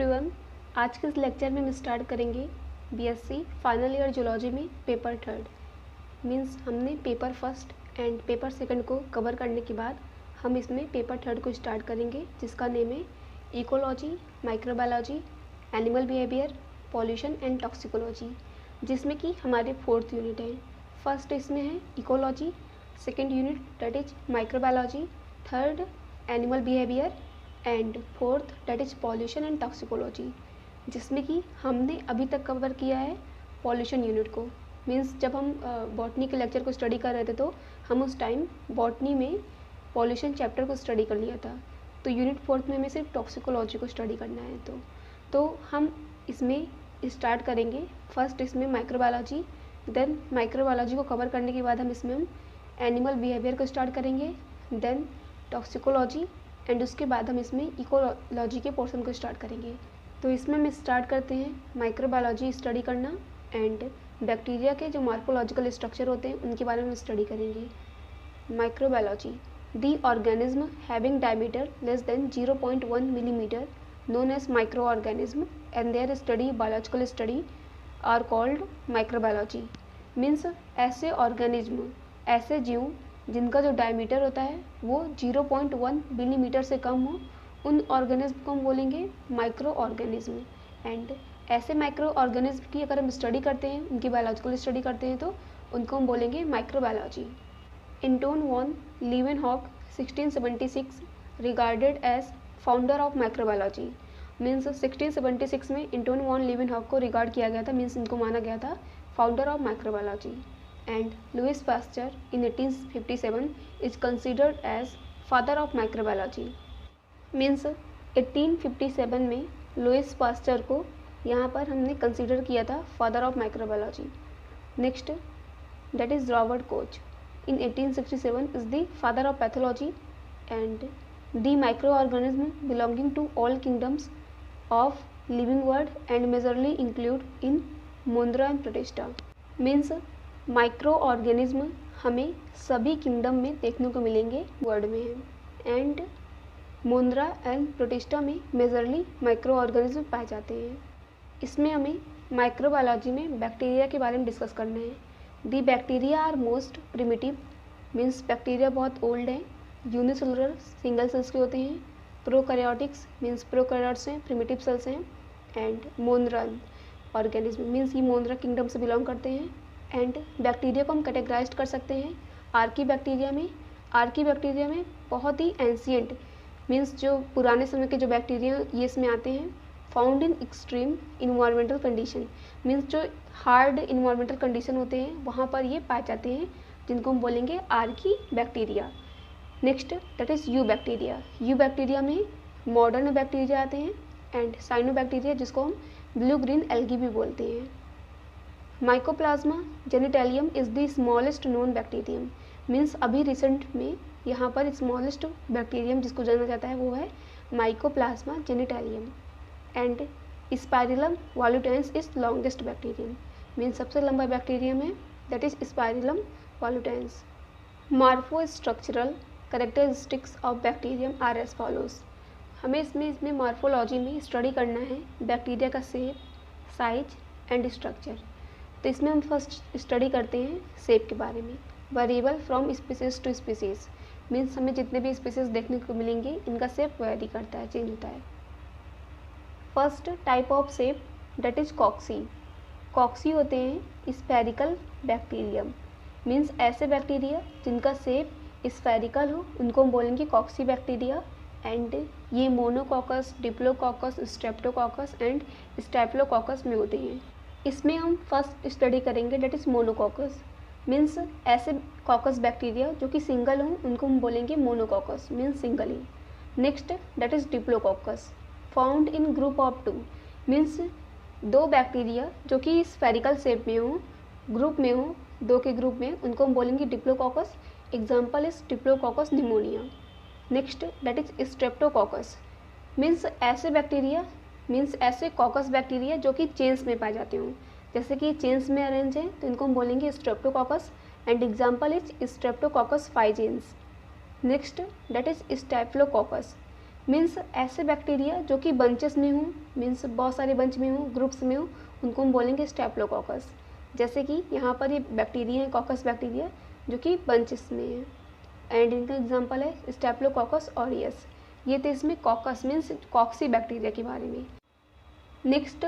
Everyone, आज के इस लेक्चर में हम स्टार्ट करेंगे बीएससी फाइनल ईयर जूलॉजी में पेपर थर्ड। मींस हमने paper first and paper second को कवर करने के बाद हम इसमें पेपर थर्ड को स्टार्ट करेंगे, जिसका नेम है ecology, microbiology, animal behaviour, pollution and toxicology, जिसमें कि हमारे 4th यूनिट है। फर्स्ट इसमें है ecology, second unit that is microbiology, third animal behaviour and fourth that is pollution and toxicology, जिसमें कि हमने अभी तक कवर किया है पॉल्यूशन यूनिट को। मीन्स जब हम बॉटनी के लेक्चर को स्टडी कर रहे थे तो हम उस टाइम बॉटनी में पॉल्यूशन चैप्टर को स्टडी कर लिया था, तो यूनिट 4th में हमें सिर्फ टॉक्सिकोलॉजी को स्टडी करना है। तो हम इसमें स्टार्ट करेंगे फर्स्ट इसमें माइक्रोबायोलॉजी, देन माइक्रोबायोलॉजी को कवर करने के बाद हम एनिमल बिहेवियर को स्टार्ट करेंगे, देन टॉक्सिकोलॉजी एंड उसके बाद हम इसमें इकोलॉजी के पोर्शन को स्टार्ट करेंगे। तो इसमें हम स्टार्ट करते हैं माइक्रोबायोलॉजी स्टडी करना एंड बैक्टीरिया के जो मॉर्फोलॉजिकल स्ट्रक्चर होते हैं उनके बारे में स्टडी करेंगे। Microbiology, the organism having diameter less than 0.1 millimetre known as microorganism and their study biological study are called microbiology। Means ऐसे ऑर्गेनिज्म, ऐसे जीव जिनका जो डायमीटर होता है वो 0.1 मिलीमीटर से कम हो, उन ऑर्गेनिज्म को हम बोलेंगे माइक्रो ऑर्गेनिज्म। एंड ऐसे माइक्रो ऑर्गेनिज्म की अगर हम स्टडी करते हैं, उनकी बायोलॉजिकल स्टडी करते हैं तो उनको हम बोलेंगे microbiology. Anton von Leeuwenhoek 1676 regarded as founder of microbiology. Means 1676 में एंटोन वॉन लीवेनहॉक को रिगार्ड किया गया था, मीन्स इनको माना गया था founder of microbiology. And Louis Pasteur in 1857 is considered as father of microbiology। Means 1857 में लुइस पास्चर को यहाँ पर हमने कंसिडर किया था father of microbiology. Next that is Robert Koch in 1867 is the father of pathology and the microorganism belonging to all kingdoms of living world and majorly include in Mondra and Protista। Means micro organism हमें सभी kingdom में देखने को मिलेंगे world में है, and मोंद्रा and protista में majorly micro organism पाए जाते हैं। इसमें हमें माइक्रोबायोलॉजी में बैक्टीरिया के बारे में डिस्कस करना है। The bacteria are most primitive, means bacteria बहुत ओल्ड है, यूनिसेलुलर सिंगल सेल्स के होते हैं, प्रोकैरियोटिक्स मीन्स प्रोकैरियोट्स हैं, प्रिमिटिव सेल्स हैं, एंड मोंद्रन ऑर्गेनिज्म मीन्स ये मोंद्रा किंगडम से बिलोंग करते हैं। एंड बैक्टीरिया को हम कैटेगराइज कर सकते हैं आर्की बैक्टीरिया में बहुत ही एंशियंट मीन्स जो पुराने समय के जो बैक्टीरिया ये इसमें आते हैं, found in extreme environmental condition, means जो हार्ड इन्वायरमेंटल कंडीशन होते हैं वहाँ पर ये पाए जाते हैं, जिनको हम बोलेंगे Archie bacteria. Next that is you bacteria में मॉडर्न बैक्टीरिया आते हैं एंड साइनो बैक्टीरिया जिसको हम ब्लू ग्रीन एल्गी भी बोलते हैं। Mycoplasma genitalium is the smallest known bacterium, means अभी रिसेंट में यहाँ पर स्मॉलेस्ट बैक्टीरियम जिसको जाना जाता है वो है mycoplasma genitalium. And spirillum volutans is longest bacterium, means सबसे लंबा बैक्टीरियम है that is spirillum volutans. Morpho structural characteristics of bacterium are as follows. हमें इसमें मार्फोलॉजी में स्टडी करना है बैक्टीरिया का शेप, साइज एंड स्ट्रक्चर। तो इसमें हम फर्स्ट स्टडी करते हैं शेप के बारे में। Variable from species to species, means हमें जितने भी स्पीसीज देखने को मिलेंगे इनका शेप वेरी करता है, चेंज होता है। First type of shape that is cocci होते हैं स्फेरिकल बैक्टीरियम, मीन्स ऐसे बैक्टीरिया जिनका शेप स्फेरिकल हो उनको हम बोलेंगे कॉक्सी बैक्टीरिया। एंड ये मोनोकॉकस, डिप्लोकॉकस, स्ट्रेप्टोकॉकस एंड स्टेप्लोकॉकस में होते हैं। इसमें हम फर्स्ट स्टडी करेंगे दैट इज़ मोनोकॉकस, मीन्स ऐसे कॉकस बैक्टीरिया जो कि सिंगल हों उनको हम बोलेंगे मोनोकॉकस, मीन्स सिंगल ही। Next that is diplococcus found in group of 2, means 2 bacteria जो कि स्फेरिकल शेप में हो, ग्रुप में हो, 2 के ग्रुप में, उनको हम बोलेंगे diplococcus. Example is diplococcus pneumonia. Next that is streptococcus, means ऐसे बैक्टीरिया मीन्स ऐसे कॉकस बैक्टीरिया जो कि चेन्स में पाए जाते हों, जैसे कि चेन्स में अरेंज हैं तो इनको हम बोलेंगे streptococcus and example is streptococcus pyogenes. Next that is staphylococcus, means ऐसे बैक्टीरिया जो कि बंचेस में हों, मीन्स बहुत सारे बंच में हों, ग्रुप्स में हों, उनको हम बोलेंगे स्टेप्लोकोकस। जैसे कि यहाँ पर ये बैक्टीरिया है कॉकस बैक्टीरिया जो कि बंचेस में है, एंड इनका एग्जांपल है स्टेप्लोकोकस ऑरियस। ये थे इसमें कॉकस मीन्स कॉक्सी बैक्टीरिया के बारे में। Next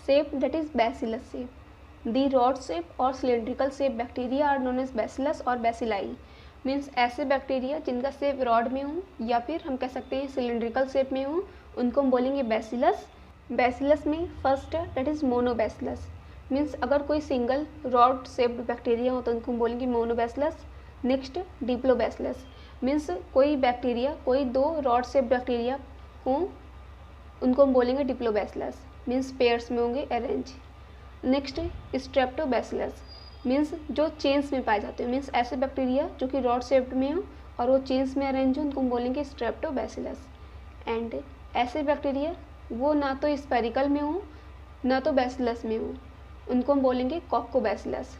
shape that is bacillus shape. The rod shape or cylindrical shape bacteria are known as bacillus or bacilli. Means ऐसे बैक्टीरिया जिनका शेप रॉड में हो या फिर हम कह सकते हैं सिलेंड्रिकल शेप में हो, उनको हम बोलेंगे बैसिलस। बैसिलस में फर्स्ट है दैट इज मोनोबैसिलस। मीन्स अगर कोई सिंगल रॉड शेप्ड बैक्टीरिया हो तो उनको हम बोलेंगे मोनोबैसिलस। नेक्स्ट डिप्लोबैसिलस। मीन्स कोई बैक्टीरिया कोई दो रॉड शेप बैक्टीरिया हो, उनको हम बोलेंगे डिप्लोबैसिलस। मीन्स पेयर्स में होंगे अरेंज। नेक्स्ट स्ट्रेप्टोबैसिलस। मीन्स जो चेन्स में पाए जाते हैं, मीन्स ऐसे बैक्टीरिया जो कि रॉड शेप्ड में हो और वो चेन्स में अरेंज हो, उनको हम बोलेंगे स्ट्रेप्टोबैसिलस। एंड ऐसे बैक्टीरिया वो ना तो स्पेरिकल में हो ना तो बैसिलस में हो, उनको हम बोलेंगे कॉकोबैसिलस।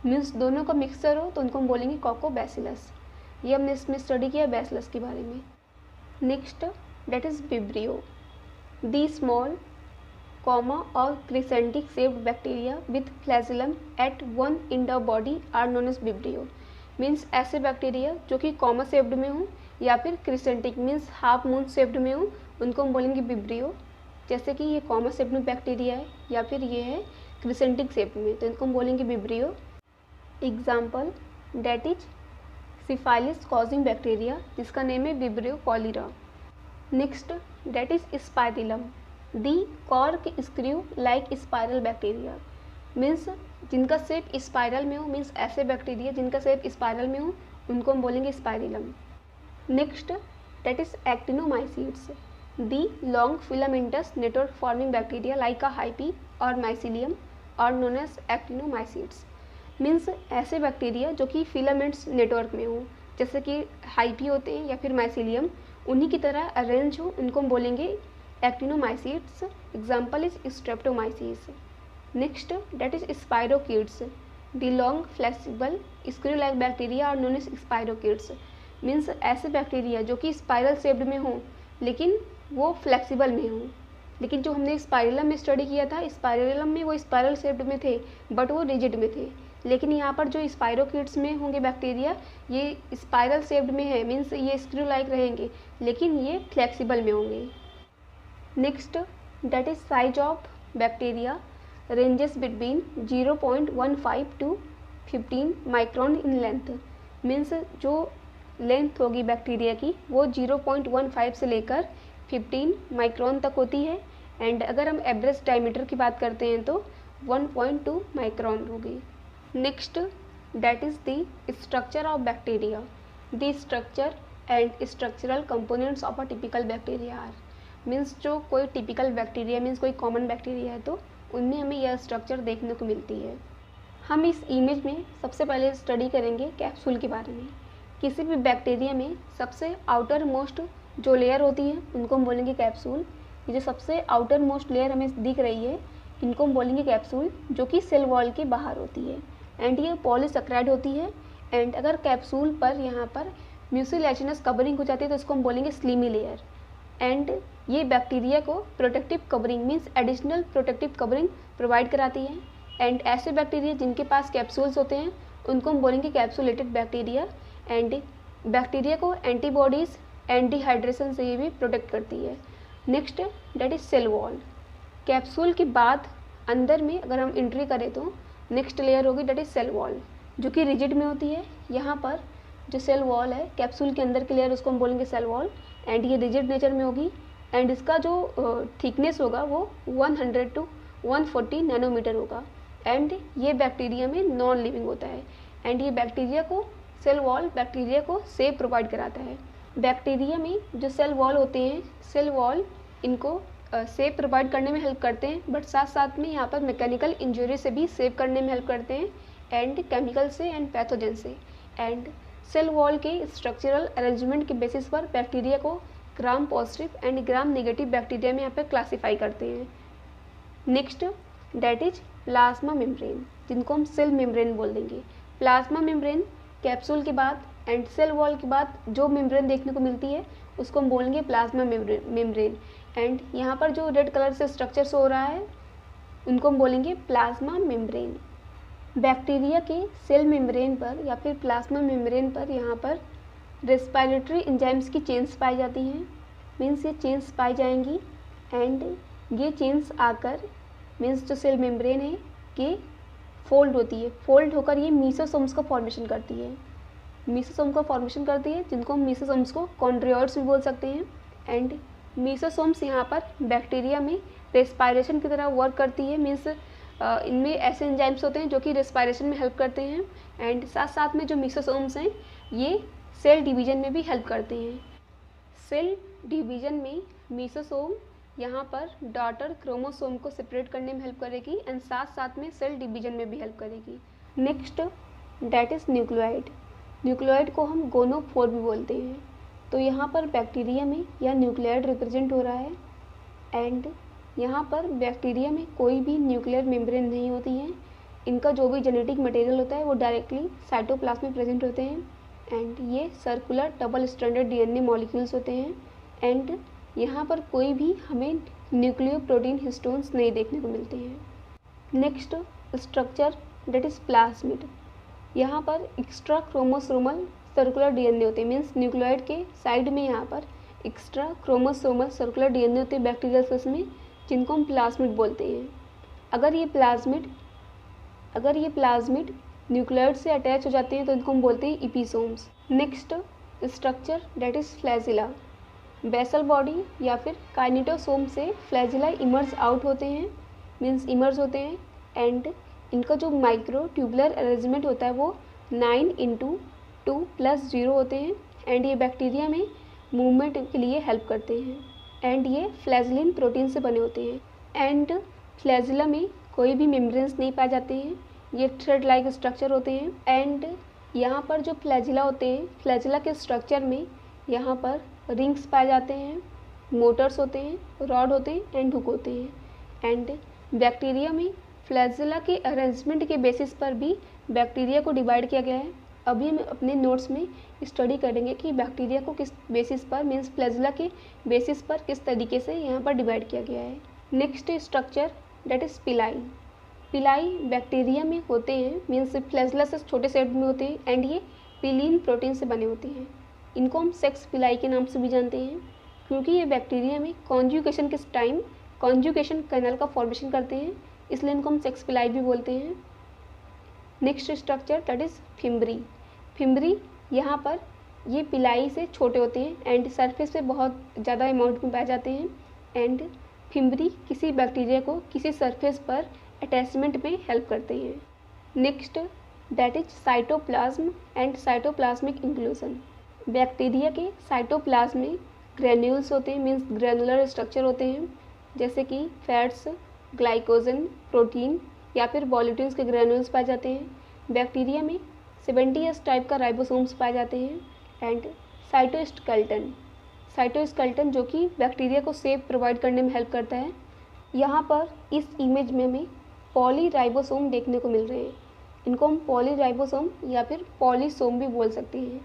मीन्स दोनों का मिक्सचर हो तो उनको हम बोलेंगे कॉकोबैसिलस। ये हमने इसमें स्टडी किया बैसिलस के बारे में। Next that is vibrio. The small comma or crescentic shaped bacteria with flagellum at one end of body are known as vibrio। Means ऐसे बैक्टीरिया जो कि कॉमा शेप्ड में हो या फिर crescentic means half moon shaped में हो, उनको हम बोलेंगे विब्रियो। जैसे कि ये कॉमा शेप्ड में बैक्टीरिया है या फिर ये है क्रिसेंटिक शेप्ड में, तो इनको हम बोलेंगे vibrio. Example that is syphilis causing bacteria जिसका नेम है vibrio cholera. Next that is spirillum. The cork screw like spiral bacteria. Means जिनका शेप स्पाइरल में हो, मीन्स ऐसे बैक्टीरिया जिनका शेप स्पाइरल में हो, उनको हम बोलेंगे spirillum. Next that is actinomycetes. The long filamentous network forming bacteria like a hyphae or mycelium or known as actinomycetes. Means ऐसे बैक्टीरिया जो कि फिलामेंट्स नेटवर्क में हो, जैसे कि हाइपी होते हैं या फिर माइसिलियम, उन्हीं की तरह अरेंज हो, उनको हम बोलेंगे actinomycetes. Example is streptomyces. Next that is spirochetes. The long flexible screw like bacteria are known as spirochetes. Means ऐसे बैक्टीरिया जो कि स्पाइरल शेप्ड में हो लेकिन वो फ्लेक्सिबल में हो। लेकिन जो हमने स्पाइरलम में स्टडी किया था, स्पाइरलम में वो स्पाइरल शेप्ड में थे बट वो रिजिड में थे, लेकिन यहाँ पर जो स्पाइरोकीड्स में होंगे बैक्टीरिया ये स्पाइरल शेप्ड में है, मीन्स ये स्क्रू लाइक रहेंगे लेकिन ये फ्लेक्सिबल में होंगे। Next that is size of bacteria ranges between 0.15 to 15 micron in length. Means जो लेंथ होगी बैक्टीरिया की वो 0.15 से लेकर 15 माइक्रोन तक होती है, एंड अगर हम एवरेज डायमीटर की बात करते हैं तो 1.2 माइक्रोन होगी। Next that is the structure of bacteria. The structure and structural components of a typical bacteria are. Means जो कोई टिपिकल बैक्टीरिया मीन्स कोई कॉमन बैक्टीरिया है तो उनमें हमें यह स्ट्रक्चर देखने को मिलती है। हम इस इमेज में सबसे पहले स्टडी करेंगे कैप्सूल के बारे में। किसी भी बैक्टीरिया में सबसे आउटर मोस्ट जो लेयर होती है उनको हम बोलेंगे कैप्सूल। ये जो सबसे आउटर मोस्ट लेयर हमें दिख रही है इनको हम बोलेंगे कैप्सूल, जो कि सेल वॉल के बाहर होती है, एंड ये पॉलीसेकेराइड होती है। एंड अगर कैप्सूल पर यहाँ पर म्यूसिलेजिनस कवरिंग हो जाती है तो इसको हम बोलेंगे स्लीमी लेयर। एंड ये बैक्टीरिया को protective covering means additional protective covering provide कराती है। एंड ऐसे बैक्टीरिया जिनके पास कैप्सूल्स होते हैं उनको हम बोलेंगे कैप्सूलेटेड बैक्टीरिया। एंड बैक्टीरिया को एंटीबॉडीज़ एंड डिहाइड्रेशन से ये भी प्रोटेक्ट करती है। Next that is cell wall. Capsule के बाद अंदर में अगर हम एंट्री करें तो नेक्स्ट लेयर होगी दैट इज सेल वॉल, जो कि रिजिड में होती है। यहाँ पर जो सेल वॉल है कैप्सूल के अंदर की लेयर उसको हम बोलेंगे सेल वॉल, एंड ये रिजिड नेचर में होगी। एंड इसका जो थिकनेस होगा वो 100 to 140 नैनोमीटर होगा। एंड ये बैक्टीरिया में नॉन लिविंग होता है, एंड ये बैक्टीरिया को सेल वॉल बैक्टीरिया को सेफ प्रोवाइड कराता है। बैक्टीरिया में जो सेल वॉल होते हैं, सेल वॉल इनको सेफ प्रोवाइड करने में हेल्प करते हैं, बट साथ साथ में यहाँ पर मैकेनिकल इंजरी से भी सेव करने में हेल्प करते हैं, एंड केमिकल से एंड पैथोजन से। एंड सेल वॉल के स्ट्रक्चरल अरेंजमेंट के बेसिस पर बैक्टीरिया को gram positive and gram negative bacteria में यहाँ पर क्लासीफाई करते हैं। Next that is plasma membrane, जिनको हम सेल मेम्ब्रेन बोल देंगे। प्लाज्मा मेम्ब्रेन कैप्सूल के बाद एंड सेल वॉल के बाद जो मेम्ब्रेन देखने को मिलती है उसको हम बोलेंगे प्लाज्मा मेम्ब्रेन। एंड यहाँ पर जो रेड कलर से स्ट्रक्चर शो हो रहा है उनको हम बोलेंगे प्लाज्मा मेम्ब्रेन। बैक्टीरिया के सेल मेम्ब्रेन पर या फिर प्लाज्मा मेम्ब्रेन पर यहाँ पर रेस्पिरेटरी एंजाइम्स की चेन्स पाई जाती हैं। मीन्स ये चेन्स पाई जाएंगी एंड ये चेन्स आकर मीन्स जो सेल मेम्ब्रेन है ये फोल्ड होती है। फोल्ड होकर ये मीसोसोम्स का फॉर्मेशन करती है। मीसोसोम का फॉर्मेशन करती है जिनको हम मीसोसोम्स को कॉन्ड्रियोइड्स भी बोल सकते हैं। एंड मीसोसोम्स यहाँ पर बैक्टीरिया में रेस्पिरेशन की तरह वर्क करती है। मीन्स इनमें ऐसे एंजाइम्स होते हैं जो कि रेस्पिरेशन में हेल्प करते हैं। एंड साथ साथ में जो मीसोसोम्स हैं ये सेल डिवीजन में भी हेल्प करते हैं। सेल डिवीजन में मीसोसोम यहाँ पर डॉटर क्रोमोसोम को सेपरेट करने में हेल्प करेगी एंड साथ साथ में सेल डिवीजन में भी हेल्प करेगी। Next that is nucleoid. Nucleoid को हम गोनोफोर भी बोलते हैं। तो यहाँ पर बैक्टीरिया में यह न्यूक्लियोइड रिप्रेजेंट हो रहा है एंड यहाँ पर बैक्टीरिया में कोई भी न्यूक्लियर मेम्ब्रेन नहीं होती है। इनका जो भी जेनेटिक मटेरियल होता है वो डायरेक्टली साइटोप्लाज्म में प्रेजेंट होते हैं एंड ये circular double stranded DNA molecules होते हैं। एंड यहाँ पर कोई भी हमें न्यूक्लियोप्रोटीन हिस्टोन्स नहीं देखने को मिलते हैं। Next structure that is plasmid. यहाँ पर एक्स्ट्रा क्रोमोसोमल सर्कुलर डीएनए होते हैं। मीन्स न्यूक्लियोइड के साइड में यहाँ पर एक्स्ट्रा क्रोमोसोमल सर्कुलर डीएनए होते हैं बैक्टीरियल सेल्स में, जिनको हम प्लाज्मिड बोलते हैं। अगर ये प्लाज्मिड न्यूक्लियोइड से अटैच हो जाते हैं तो इनको हम बोलते हैं episomes. Next structure that is flagella. Basal body या फिर काइनेटोसोम से फ्लैजिला इमर्ज आउट होते हैं। मीन्स इमर्ज होते हैं एंड इनका जो माइक्रो ट्यूबुलर अरेंजमेंट होता है वो 9:2+0 होते हैं एंड ये बैक्टीरिया में मूवमेंट के लिए हेल्प करते हैं एंड ये फ्लैजिलिन प्रोटीन से बने होते हैं। एंड फ्लैजिला में कोई भी मेम्ब्रेन्स नहीं पाए जाते हैं। ये थ्रेड लाइक स्ट्रक्चर होते हैं एंड यहाँ पर जो फ्लैजिला होते हैं, फ्लैजिला के स्ट्रक्चर में यहाँ पर रिंग्स पाए जाते हैं, मोटर्स होते हैं, रॉड होते हैं एंड हुक होते हैं। एंड बैक्टीरिया में फ्लैजिला के अरेंजमेंट के बेसिस पर भी बैक्टीरिया को डिवाइड किया गया है। अभी हम अपने नोट्स में स्टडी करेंगे कि बैक्टीरिया को किस बेसिस पर मीन्स फ्लैजिला के बेसिस पर किस तरीके से यहाँ पर डिवाइड किया गया है। नेक्स्ट स्ट्रक्चर डेट इज़ पिलाई। पिलाई बैक्टीरिया में होते हैं। मीन्स फ्लैजिला से छोटे सेट में होते हैं एंड ये पिलीन प्रोटीन से बने होते हैं। इनको हम सेक्स पिलाई के नाम से भी जानते हैं क्योंकि ये बैक्टीरिया में कॉन्जुगेशन के टाइम कॉन्जुगेशन कैनल का फॉर्मेशन करते हैं, इसलिए इनको हम सेक्स पिलाई भी बोलते हैं। Next structure that is fimbriae. Fimbriae यहाँ पर ये पिलाई से छोटे होते हैं एंड सरफेस पे बहुत ज़्यादा अमाउंट में पाए जाते हैं एंड फिम्ब्री किसी बैक्टीरिया को किसी सरफेस पर अटैचमेंट में हेल्प करते हैं। Next that is cytoplasm and cytoplasmic inclusion. Bacteria के साइटोप्लाज्म में ग्रेन्यूल्स होते हैं। मीन्स ग्रेनुलर स्ट्रक्चर होते हैं जैसे कि फैट्स, ग्लाइकोजन, प्रोटीन या फिर बॉल्यूटिन्स के ग्रेन्यूल्स पाए जाते हैं। बैक्टीरिया में 70S टाइप का राइबोसोम्स पाए जाते हैं एंड साइटोस्केलेटन जो कि बैक्टीरिया को सेप प्रोवाइड करने में हेल्प करता है। यहाँ पर इस इमेज में हमें पॉलीराइबोसोम देखने को मिल रहे हैं। इनको हम पॉलीराइबोसोम या फिर पॉलीसोम भी बोल सकते हैं।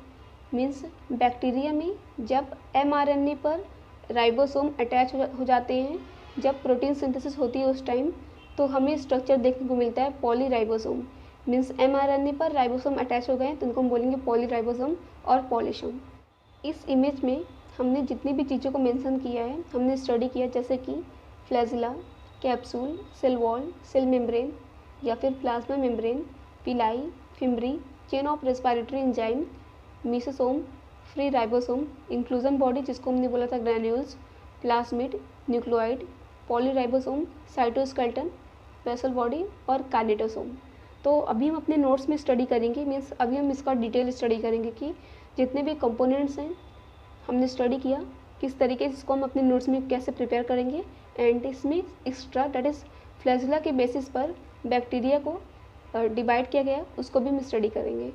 मीन्स बैक्टीरिया में जब mRNA पर राइबोसोम अटैच हो जाते हैं, जब प्रोटीन सिंथेसिस होती है उस टाइम, तो हमें स्ट्रक्चर देखने को मिलता है पॉलीराइबोसोम। मीन्स mRNA पर राइबोसोम अटैच हो गए तो इनको हम बोलेंगे पॉलीराइबोसोम और पॉलीसोम। इस इमेज में हमने जितनी भी चीज़ों को मेंशन किया है हमने स्टडी किया, जैसे कि flagella, capsule, cell wall, cell membrane या फिर plasma membrane, pili, fimbriae, chain of respiratory enzyme, mesosome, free ribosome, inclusion body जिसको हमने बोला था granules, plasmid, nucleoid, polyribosome, cytoskeleton, basal body और काइनेटोसोम। तो अभी हम अपने नोट्स में स्टडी करेंगे। मीन्स अभी हम इसका डिटेल स्टडी करेंगे कि जितने भी कंपोनेंट्स हैं हमने स्टडी किया किस तरीके से इसको हम अपने नोट्स में कैसे प्रिपेयर करेंगे एंड इसमें एक्स्ट्रा दैट इज़ फ्लैजिला के बेसिस पर बैक्टीरिया को डिवाइड किया गया उसको भी हम स्टडी करेंगे।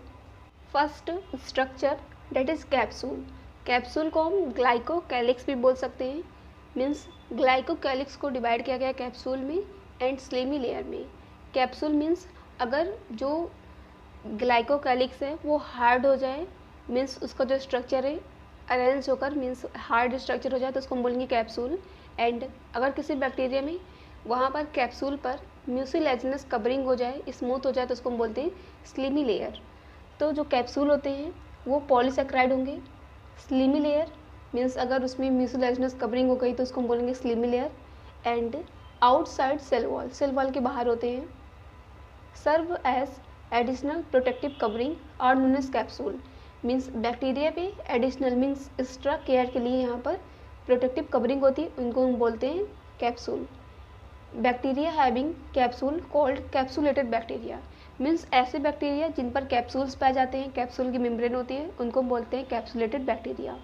First structure that is capsule. Capsule को हम ग्लाइकोकैलिक्स भी बोल सकते हैं। मीन्स ग्लाइकोकैलिक्स को डिवाइड किया गया कैप्सूल में एंड स्लेमी लेयर में। कैप्सूल मीन्स अगर जो ग्लाइकोकैलिक्स है वो हार्ड हो जाए, मीन्स उसका जो स्ट्रक्चर है अरेंज होकर मीन्स हार्ड स्ट्रक्चर हो जाए तो उसको हम बोलेंगे कैप्सूल। एंड अगर किसी बैक्टीरिया में वहाँ पर कैप्सूल पर म्यूसिलेजिनस कवरिंग हो जाए, स्मूथ हो जाए, तो उसको हम बोलते हैं स्लीमी लेयर। तो जो कैप्सूल होते हैं वो पॉलीसेक्राइड होंगे। स्लीमी लेयर मीन्स अगर उसमें म्यूसिलेजिनस कवरिंग हो गई तो उसको हम बोलेंगे slimy layer. And outside cell wall के बाहर होते हैं। Serve as additional protective covering or known as capsule means bacteria पे एडिशनल मीन्स एक्स्ट्रा केयर के लिए यहाँ पर प्रोटेक्टिव कवरिंग होती है, उनको हम बोलते हैं capsule. Bacteria having capsule called capsulated bacteria means ऐसे बैक्टीरिया जिन पर कैप्सूल्स पाए जाते हैं, कैप्सूल की मेम्ब्रेन होती है, उनको हम बोलते हैं capsulated bacteria.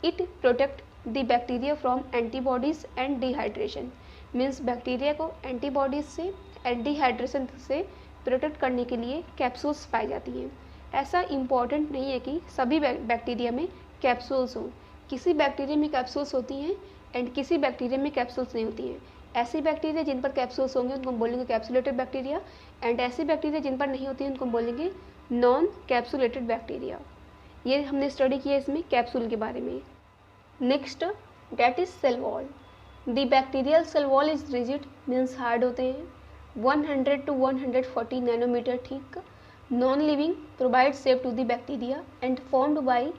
It protect the bacteria from antibodies and dehydration means bacteria को एंटीबॉडीज से एंड डिहाइड्रेशन से प्रोटेक्ट करने के लिए कैप्सूल्स पाई जाती हैं। ऐसा इम्पॉर्टेंट नहीं है कि सभी बैक्टीरिया में कैप्सूल्स हों। किसी बैक्टीरिया में कैप्सूल्स होती हैं एंड किसी बैक्टीरिया में कैप्सूल्स नहीं होती हैं। ऐसी बैक्टीरिया जिन पर कैप्सूल्स होंगे उनको हम बोलेंगे कैप्सुलेटेड बैक्टीरिया, एंड ऐसी बैक्टीरिया जिन पर नहीं होती हैं उनको हम बोलेंगे नॉन कैप्सुलेटेड बैक्टीरिया। ये हमने स्टडी किया इसमें कैप्सूल के बारे में। Next that is cell wall. The bacterial cell wall is rigid means hard होते हैं, 100 to 140 nanometre thick, non living, provide shape to the bacteria and formed by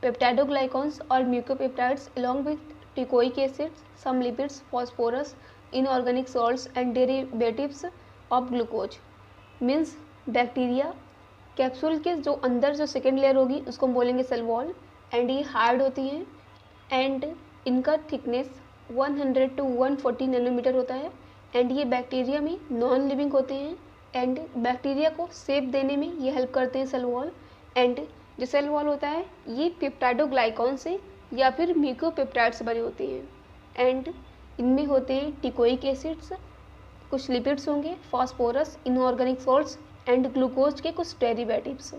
peptidoglycans or mucopeptides along with teichoic acids, some lipids, phosphorus, inorganic salts and derivatives of glucose। Means bacteria capsule के जो अंदर जो second layer होगी उसको हम बोलेंगे cell wall, and ये hard होती हैं एंड इनका थिकनेस 100 to 140 नैनोमीटर होता है। एंड ये बैक्टीरिया में नॉन लिविंग होते हैं एंड बैक्टीरिया को शेप देने में ये हेल्प करते हैं सेल वॉल। एंड जो सेल वॉल होता है ये पेप्टाइडोग्लाइकॉन से या फिर म्यूकोपेप्टाइड से बने होते हैं एंड इनमें होते हैं टिकोइक एसिड्स, कुछ लिपिड्स होंगे, phosphorus, inorganic salts and glucose के कुछ डेरिवेटिव्स।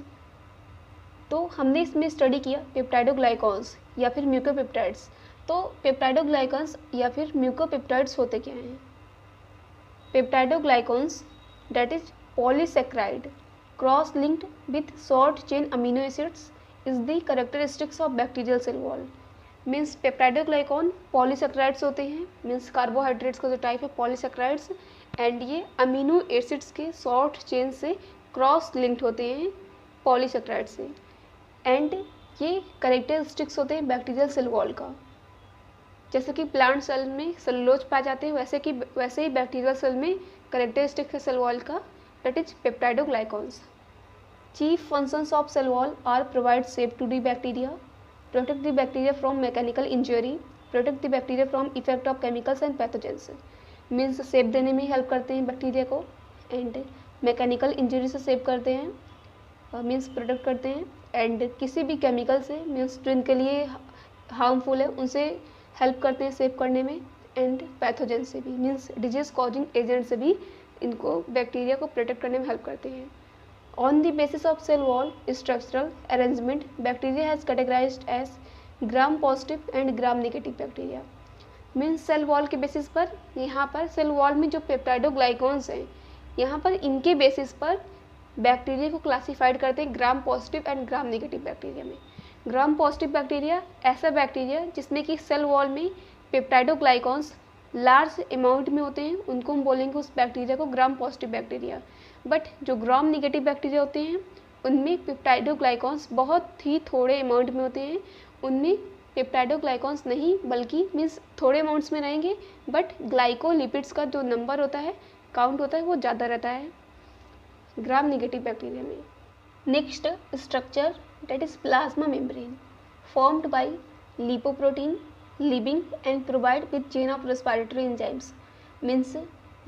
तो हमने इसमें स्टडी किया पेप्टाइडोग्लाइकॉन्स या फिर म्यूकोपेप्टाइड्स। तो पेप्टाइडोग्लाइकॉन्स या फिर म्यूकोपेप्टाइड्स होते क्या हैं? पेप्टाइडोग्लाइकॉन्स that is polysaccharide cross linked with short chain amino acids is the characteristics of bacterial cell wall। Means peptidoglycan polysaccharides होते हैं, मीन्स कार्बोहाइड्रेट्स का जो टाइप है पॉलीसेक्राइड्स, एंड ये अमीनो एसिड्स के शॉर्ट चेन से क्रॉस लिंक्ड होते हैं पॉलीसेक्राइड से, एंड ये कैरेक्टरिस्टिक्स होते हैं बैक्टीरियल सेल वॉल का। जैसे कि प्लांट सेल में सेलुलोज पाए जाते हैं वैसे ही बैक्टीरियल सेल में कैरेक्टरिस्टिक है सेल वॉल का, that is peptidoglycans। Chief functions of cell wall are provide shape to the bacteria, protect the bacteria from mechanical injury, protect the bacteria from effect of chemicals and pathogens। Means shape देने में help करते हैं bacteria को and mechanical injury से save करते हैं, means protect करते हैं, एंड किसी भी केमिकल से मीन्स जो इनके लिए हार्मफुल है उनसे हेल्प करते हैं सेव करने में, एंड पैथोजन से भी मीन्स डिजीज कॉजिंग एजेंट से भी इनको बैक्टीरिया को प्रोटेक्ट करने में हेल्प करते हैं। On the basis of cell wall structural arrangement bacteria has categorized as gram positive and gram negative bacteria. Means cell wall के बेसिस पर यहाँ पर सेल वॉल में जो पेप्टाइडोग्लाइकॉन्स हैं यहाँ पर इनके बेसिस पर बैक्टीरिया को क्लासीफाइड करते हैं ग्राम positive and gram negative bacteria में। ग्राम पॉजिटिव बैक्टीरिया ऐसा बैक्टीरिया जिसमें कि सेल वॉल में पेप्टाइडोग्लाइकॉन्स लार्ज अमाउंट में होते हैं, उनको हम बोलेंगे उस बैक्टीरिया को ग्राम पॉजिटिव बैक्टीरिया। बट जो ग्राम नेगेटिव बैक्टीरिया होते हैं उनमें पेप्टाइडोग्लाइकॉन्स बहुत ही थोड़े अमाउंट में होते हैं, उनमें पेप्टाइडोग्लाइकॉन्स नहीं बल्कि मीन्स थोड़े अमाउंट्स में रहेंगे बट ग्लाइकोलिपिड्स का जो नंबर होता है काउंट होता है वो ज़्यादा रहता है ग्राम नेगेटिव बैक्टीरिया में। Next structure that is plasma membrane formed by lipoprotein living and provide with chain of respiratory enzymes। Means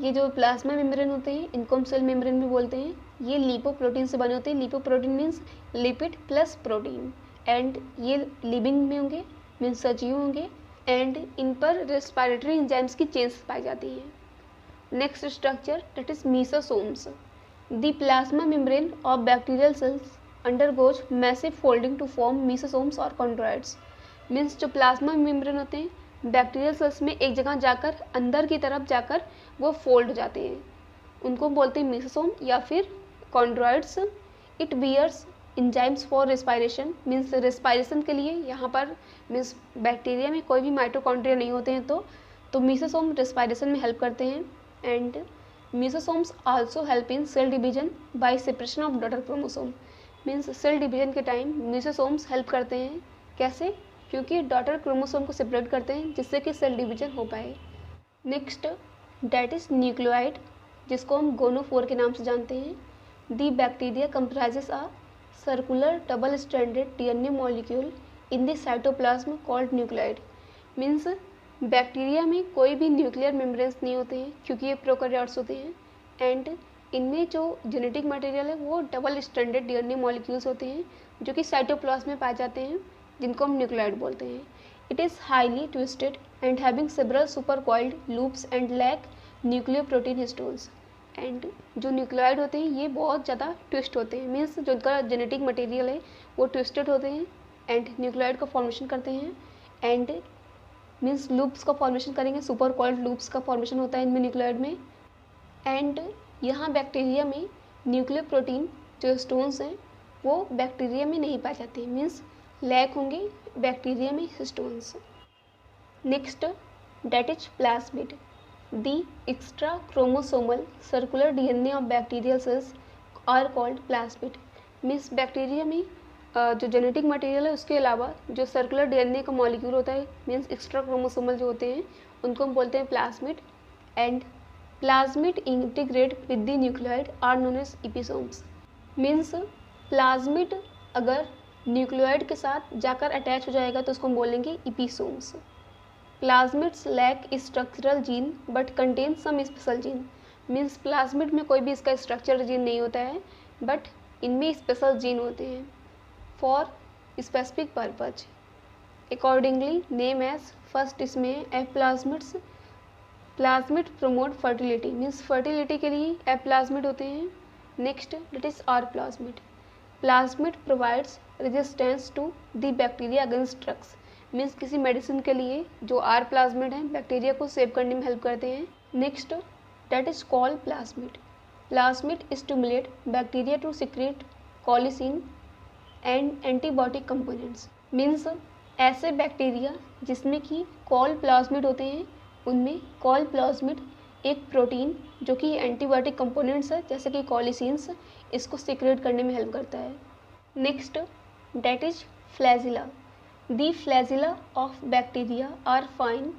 ये जो प्लाज्मा मेम्ब्रेन होते हैं इनको हम सेल मेम्ब्रेन भी बोलते हैं, ये लिपोप्रोटीन से बने होते हैं। Lipoprotein means lipid plus protein, and ये लिविंग में होंगे मीन्स सजीव होंगे, एंड इन पर रेस्पिरेटरी एंजाइम्स की चेन्स पाई जाती हैं। Next structure that is mesosomes। The plasma membrane of bacterial cells undergoes massive folding to form mesosomes or chondroids। Means जो प्लाज्मा मेम्ब्रेन होते हैं बैक्टीरियल सेल्स में एक जगह जाकर अंदर की तरफ जाकर वो फोल्ड हो जाते हैं, उनको बोलते हैं मेसोसोम या फिर chondrioids. It bears enzymes for respiration means respiration के लिए यहाँ पर मीन्स बैक्टीरिया में कोई भी माइटोकॉन्ड्रिया नहीं होते हैं तो मीसोसोम रेस्पायरेशन में हेल्प करते हैं। And mesosomes also help in cell division by separation of daughter chromosome means cell division के टाइम मीसोसोम्स हेल्प करते हैं। कैसे? क्योंकि डॉटर क्रोमोसोम को सेपरेट करते हैं जिससे कि सेल डिवीजन हो पाए। नेक्स्ट डेट इज न्यूक्लियोइड जिसको हम गोनोफोर के नाम से जानते हैं। The bacteria comprises a circular double stranded DNA molecule in the cytoplasm called nucleoid means bacteria में कोई भी न्यूक्लियर मेम्ब्रेन्स नहीं होते हैं क्योंकि ये प्रोकैरियोट्स होते हैं। एंड इनमें जो जेनेटिक मटेरियल है वो डबल स्ट्रैंडेड डीएनए मॉलिक्यूल्स होते हैं जो कि साइटोप्लाज्म में पाए जाते हैं जिनको हम न्यूक्लियोइड बोलते हैं। It is highly twisted and having several super coiled loops and lack nucleoprotein histones. And जो न्यूक्लियोइड होते हैं ये बहुत ज़्यादा ट्विस्ट होते हैं मीन्स जो उनका जेनेटिक मटेरियल है वो ट्विस्टेड होते हैं एंड न्यूक्लियोइड का फॉर्मेशन करते हैं। एंड मीन्स लूप्स का फॉर्मेशन करेंगे, सुपर कॉइल्ड लूप्स का फॉर्मेशन होता है इनमें न्यूक्लियोइड में। एंड यहाँ बैक्टीरिया में न्यूक्लियोप्रोटीन जो स्टोन्स हैं वो बैक्टीरिया में नहीं पाए जाते मीन्स लैक होंगे बैक्टीरिया में histones. Next that is plasmid the extra chromosomal circular DNA of bacterial cells are called plasmid means bacteria में जो जेनेटिक मटेरियल है उसके अलावा जो सर्कुलर डीएनए का मॉलिक्यूल होता है मीन्स एक्स्ट्रा क्रोमोसोमल जो होते हैं उनको हम बोलते हैं plasmid. And plasmid integrate with the nucleoid are known as episomes means plasmid अगर न्यूक्लियोइड के साथ जाकर अटैच हो जाएगा तो उसको हम बोलेंगे episomes. Plasmids lack structural gene but contain some special gene means plasmid में कोई भी इसका स्ट्रक्चरल जीन नहीं होता है बट इनमें स्पेशल जीन होते हैं for specific purpose accordingly name as. First इसमें F plasmids plasmid promote fertility means fertility के लिए एप्लाज्मिड होते हैं। Next that is R plasmid plasmid provides resistance to the bacteria against drugs means किसी medicine के लिए जो आर प्लाज्मिड हैं बैक्टीरिया को सेव करने में हेल्प करते हैं। Next that is called plasmid stimulate bacteria to secrete colicin and antibiotic components means ऐसे बैक्टीरिया जिसमें कि कॉल प्लाज्मिड होते हैं उनमें कॉल प्लाज्मिड एक प्रोटीन जो कि एंटीबायोटिक कंपोनेंट्स है जैसे कि कॉलिसिन्स इसको सिक्रेट करने में हेल्प करता है। Next that is flagella the flagella of bacteria are fine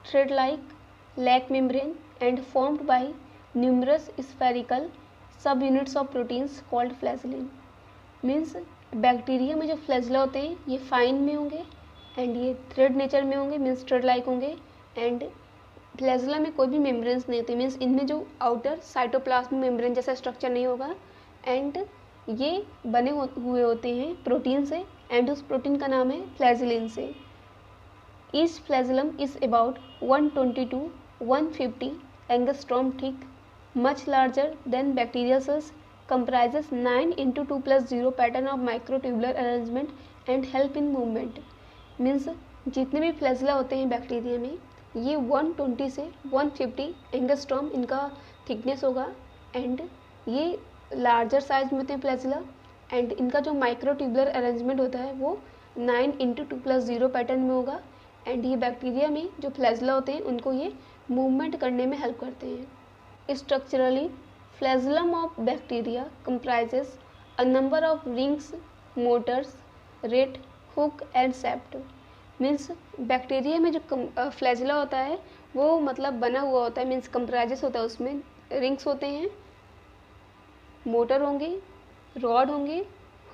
thread like lack membrane and formed by numerous spherical sub units of proteins called flagellin means bacteria में जो फ्लैजिला होते हैं ये फाइन में होंगे एंड ये थ्रेड नेचर में होंगे मीन्स थ्रेड लाइक होंगे। एंड फ्लैजिला में कोई भी मेम्ब्रेन्स नहीं होते मीन्स इनमें जो आउटर साइटोप्लाज्म मेम्ब्रेन जैसा स्ट्रक्चर नहीं होगा एंड ये बने हुए होते हैं प्रोटीन से एंड उस प्रोटीन का नाम है फ्लैजिलिन से। Each flagellum is about 120 to 150 angstrom thick much larger than bacterial cells comprises 9 into 2 plus 0 pattern of microtubular arrangement and help in movement means जितने भी फ्लैजिला होते हैं बैक्टीरिया में ये 120 से 150 एंगस्ट्रॉम इनका थिकनेस होगा एंड ये लार्जर साइज में होते हैं फ्लैजिला एंड इनका जो माइक्रोट्यूबुलर अरेंजमेंट होता है वो 9 into 2 plus 0 पैटर्न में होगा एंड ये बैक्टीरिया में जो फ्लैजिला होते हैं उनको ये मूवमेंट करने में हेल्प करते हैं। Structurally Flagellum of bacteria comprises a number of rings, motors, red, hook and sept means bacteria में जो फ्लैजिला होता है वो मतलब बना हुआ होता है मीन्स कंप्राइजेस होता है उसमें रिंग्स होते हैं, मोटर होंगे, रॉड होंगे,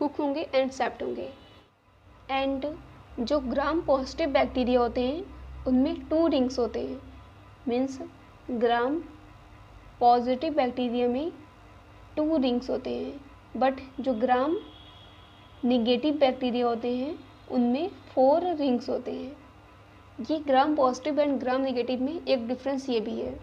हुक होंगे एंड सेप्ट होंगे। एंड जो ग्राम पॉजिटिव बैक्टीरिया होते हैं उनमें 2 रिंग्स होते हैं मीन्स ग्राम पॉजिटिव बैक्टीरिया में 2 रिंग्स होते हैं बट जो ग्राम निगेटिव बैक्टीरिया होते हैं उनमें 4 रिंग्स होते हैं। ये gram positive and gram negative में एक डिफरेंस ये भी है।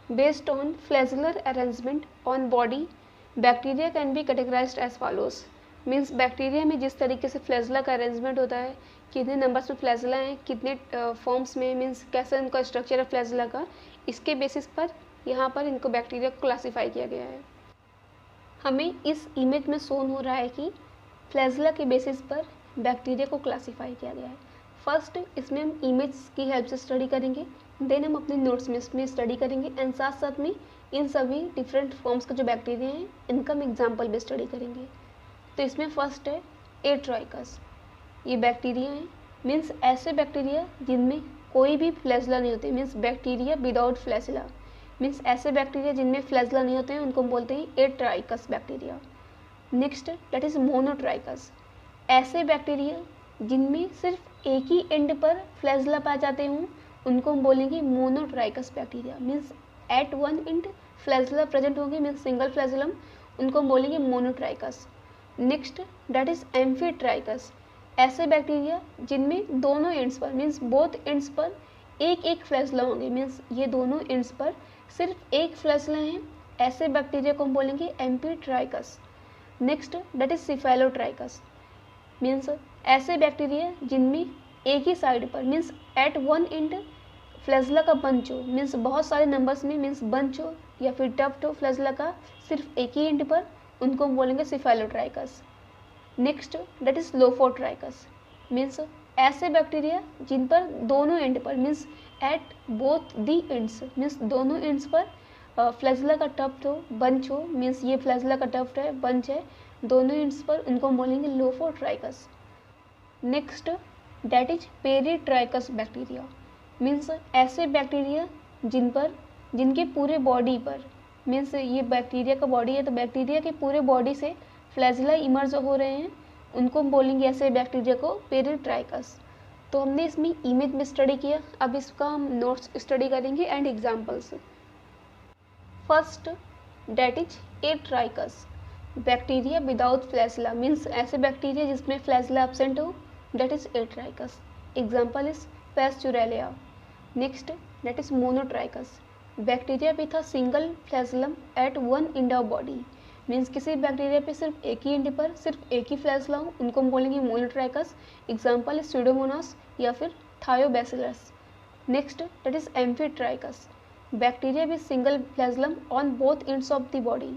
Based on flagellar arrangement on body bacteria can be categorized as follows means bacteria में जिस तरीके से फ्लैजिला का अरेंजमेंट होता है कितने नंबर्स में फ्लैजिला हैं कितने फॉर्म्स में मीन्स कैसा इनका स्ट्रक्चर है फ्लैजिला का इसके बेसिस पर यहाँ पर इनको बैक्टीरिया को क्लासीफाई किया गया है। हमें इस इमेज में शोन हो रहा है कि फ्लैजला के बेसिस पर बैक्टीरिया को क्लासीफाई किया गया है। फर्स्ट इसमें हम इमेज की हेल्प से स्टडी करेंगे, देन हम अपने नोट्स में इसमें स्टडी करेंगे एंड साथ साथ में इन सभी डिफरेंट फॉर्म्स का जो बैक्टीरिया हैं इनका हम एग्जाम्पल भी स्टडी करेंगे। तो इसमें फर्स्ट है एट्राइकस। ये बैक्टीरिया हैं, मीन्स ऐसे बैक्टीरिया जिनमें कोई भी फ्लैजला नहीं होते, means bacteria without flagella, means ऐसे बैक्टीरिया जिनमें फ्लैजला नहीं होते हैं उनको हम बोलते हैं atrichous bacteria. Next that is monotrichous. ऐसे बैक्टीरिया जिनमें सिर्फ एक ही एंड पर फ्लैजला पाए जाते हों उनको हम बोलेंगे monotrichous bacteria, means at one end flagella present होंगे, मीन्स सिंगल फ्लैजलम, उनको हम बोलेंगे monotrichous. Next that is amphitrichous. ऐसे बैक्टीरिया जिनमें दोनों एंड्स पर, मीन्स बोथ एंड्स पर एक एक फ्लैजला होंगे, मीन्स ये दोनों एंड्स पर सिर्फ एक फ्लैजला हैं, ऐसे बैक्टीरिया को हम बोलेंगे amphitrichous. Next that is cephalotrichous. Means ऐसे बैक्टीरिया जिनमें एक ही साइड पर, means at one end flagella का बंच हो, मीन्स बहुत सारे नंबर्स में मीन्स बंच हो या फिर टफ्ट हो फ्लैजला का सिर्फ एक ही एंड पर, उनको हम बोलेंगे cephalotrichous. Next that is lophotrichous. Means ऐसे बैक्टीरिया जिन पर दोनों एंड पर, means at both the ends, means दोनों एंड्स पर फ्लैजला का टफ्ट हो, बंच हो, मीन्स ये फ्लैजला का टफ्ट है, बंच है दोनों एंड्स पर, उनको हम बोलेंगे lophotrichous. Next that is peritrichous bacteria. Means ऐसे बैक्टीरिया जिनके पूरे बॉडी पर, मीन्स ये बैक्टीरिया का बॉडी है तो बैक्टीरिया के पूरे बॉडी से फ्लैजला इमर्ज हो रहे हैं, उनको हम बोलेंगे ऐसे बैक्टीरिया को पेरीट्राइकस। तो हमने इसमें इमेज में स्टडी किया, अब इसका हम नोट्स स्टडी करेंगे and examples. First that is atrichous, bacteria without flagella, means ऐसे बैक्टीरिया जिसमें फ्लैजला एब्सेंट हो, that is atrichous. Example is Pasteurella. Next that is monotrichous, bacteria with a single flagellum at one end of body, means किसी bacteria पे सिर्फ एक ही and पर सिर्फ एक ही फ्लैजला हो, उनको हम बोलेंगे मोनोट्राइकस। एग्जाम्पल इज स्यूडोमोनास या फिर Thiobacillus. Next that is amphitrichous, bacteria with single flagellum on both ends of the body,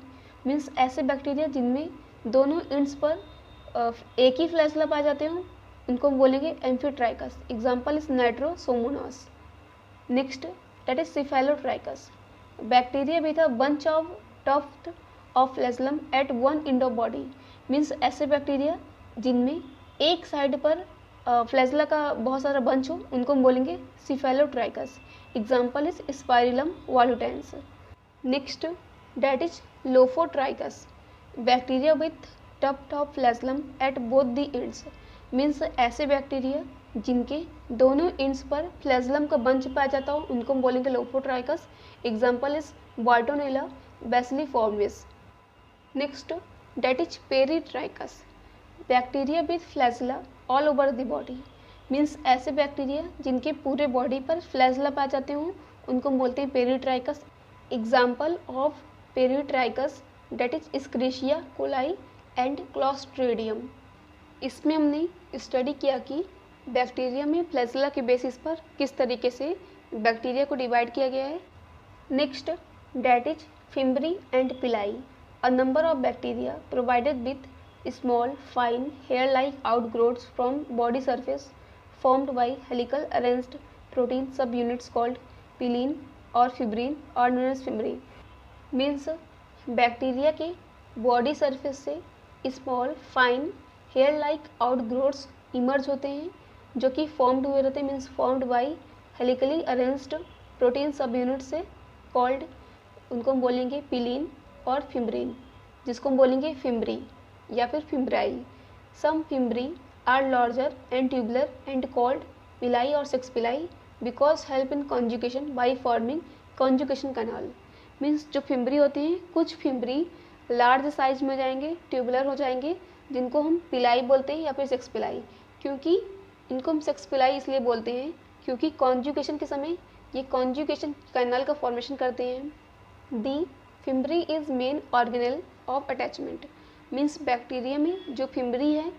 means ऐसे बैक्टीरिया जिनमें दोनों एंड्स पर एक ही फ्लैजला पाए जाते हों, उनको हम बोलेंगे amphitrichous. Example is Nitrosomonas. Next that is cephalotrichous, bacteria with a bunch of tuft of flagellum at one end of body, means ऐसे बैक्टीरिया जिनमें एक साइड पर फ्लैजला का बहुत सारा बंच हो, उनको हम बोलेंगे cephalotrichous. Example is Spirillum volutans. Next that is lophotrichous, bacteria with tuft of flagellum at both the ends, means ऐसे बैक्टीरिया जिनके दोनों एंड्स पर फ्लैजलम का बंच पाया जाता हो, उनको हम बोलेंगे lophotrichous. Example is Bartonella bacilliformis. Next that is peritrichous, bacteria with flagella all over the body, means ऐसे बैक्टीरिया जिनके पूरे बॉडी पर फ्लैजला पाए जाते हों, उनको हम बोलते हैं peritrichous. Example of peritrichous that is Escherichia coli and Clostridium. इसमें हमने स्टडी किया कि बैक्टीरिया में फ्लैजला के बेसिस पर किस तरीके से बैक्टीरिया को डिवाइड किया गया है। Next that is fimbriae and pili, a number of bacteria provided with small fine hair like outgrowths from body surface formed by helical arranged protein subunits called pilin और fimbrin और known as fimbriae. Means bacteria के body surface से small fine hair like outgrowths emerge होते हैं जो कि formed हुए रहते हैं, means formed by helically arranged protein sub unit से कॉल्ड, उनको हम बोलेंगे पिलीन और फिम्ब्रीन, जिसको हम बोलेंगे फिम्ब्री या फिर fimbriae. Some fimbriae are larger and tubular and called pili और sex pili because help in conjugation by forming conjugation canal. Means जो फिम्ब्री होती हैं, कुछ फिम्ब्री लार्ज साइज में हो जाएंगे, ट्यूबुलर हो जाएंगे, जिनको हम पिलाई बोलते हैं या फिर सेक्स पिलाई। क्योंकि इनको हम सेक्स पिलाई इसलिए बोलते हैं क्योंकि कॉन्जुगेशन के समय ये कॉन्जुगेशन कैनाल का फॉर्मेशन करते हैं। The fimbriae is main organelle of attachment, means bacteria में जो फिम्ब्री है,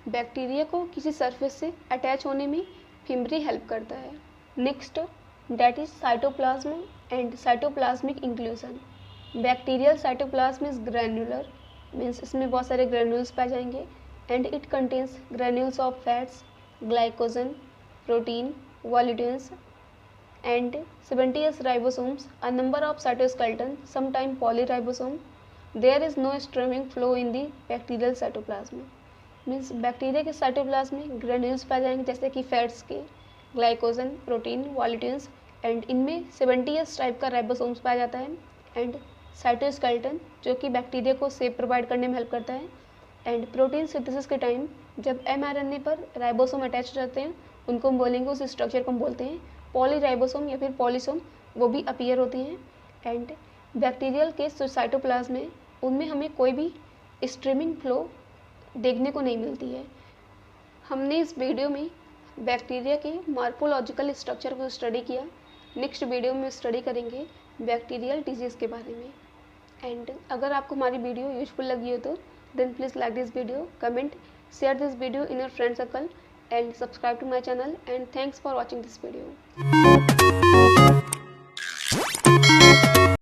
बैक्टीरिया को किसी सरफेस से अटैच होने में फिम्ब्री हेल्प करता है। Next that is cytoplasm and cytoplasmic inclusion. Bacterial cytoplasm is granular, means इसमें बहुत सारे ग्रैन्यूल्स पाए जाएंगे, and it contains granules of fats, glycogen, protein, volutins, and 70s ribosomes, a number of cytoskeleton, sometimes polyribosome. There is no streaming flow in the bacterial cytoplasm. Means bacteria के cytoplasm में granules पाए जाएंगे जैसे कि fats के, glycogen, protein, वॉल्यूटिन्स, and इनमें 70s type का ribosomes पाया जाता है, एंड साइटोस्केलेटन जो कि बैक्टीरिया को सेप प्रोवाइड करने में हेल्प करता है, एंड प्रोटीन सिंथेसिस के टाइम जब mRNA पर राइबोसोम अटैच रहते हैं उनको हम बोलेंगे, उस स्ट्रक्चर को हम बोलते हैं पॉलीराइबोसोम या फिर पॉलीसोम, वो भी अपीयर होती हैं। एंड बैक्टीरियल के साइटोप्लाज्म में उनमें हमें कोई भी स्ट्रीमिंग फ्लो देखने को नहीं मिलती है। हमने इस वीडियो में बैक्टीरिया के मॉर्फोलॉजिकल स्ट्रक्चर को स्टडी किया। नेक्स्ट वीडियो में स्टडी करेंगे बैक्टीरियल डिजीज़ के बारे में। एंड अगर आपको हमारी वीडियो यूजफुल लगी हो तो then please like this video, comment, share this video in your friend circle, and subscribe to my channel, and thanks for watching this video.